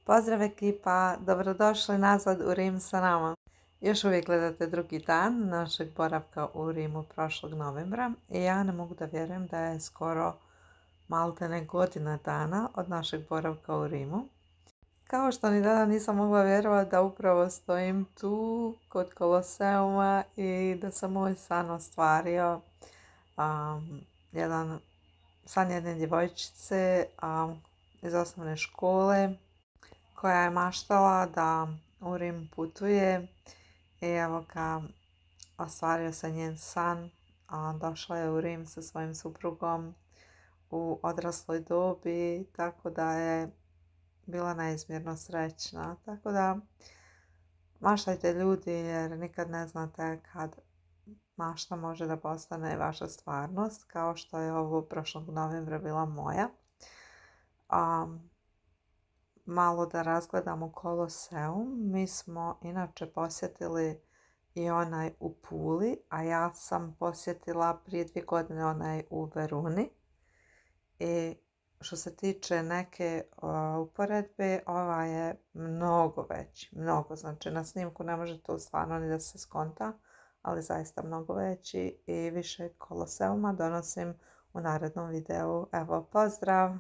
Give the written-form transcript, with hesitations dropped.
Pozdrav ekipa, dobrodošli nazad u Rim sa nama. Još uvijek gledate drugi dan našeg boravka u Rimu prošlog novembra i ja ne mogu da vjerujem da je skoro maltene godina dana od našeg boravka u Rimu. Kao što ni tada nisam mogla vjerovati da upravo stojim tu kod Koloseuma i da sam moj san ostvario. San jedne djevojčice iz osnovne škole koja je maštala da u Rim putuje i evo ga, ostvario se njen san. Došla je u Rim sa svojim suprugom u odrasloj dobi, tako da je bila neizmjerno srećna. Tako da maštajte ljudi, jer nikad ne znate kad mašta može da postane vaša stvarnost, kao što je ovo prošlog novembra bila moja. Malo da razgledamo Koloseum. Mi smo inače posjetili i onaj u Puli, a ja sam posjetila prije 2 godine onaj u Veruni. I što se tiče neke uporedbe, ovaj je mnogo veći, znači na snimku ne može to stvarno ni da se skonta, ali zaista mnogo veći i više Koloseuma donosim u narednom videu. Evo, pozdrav!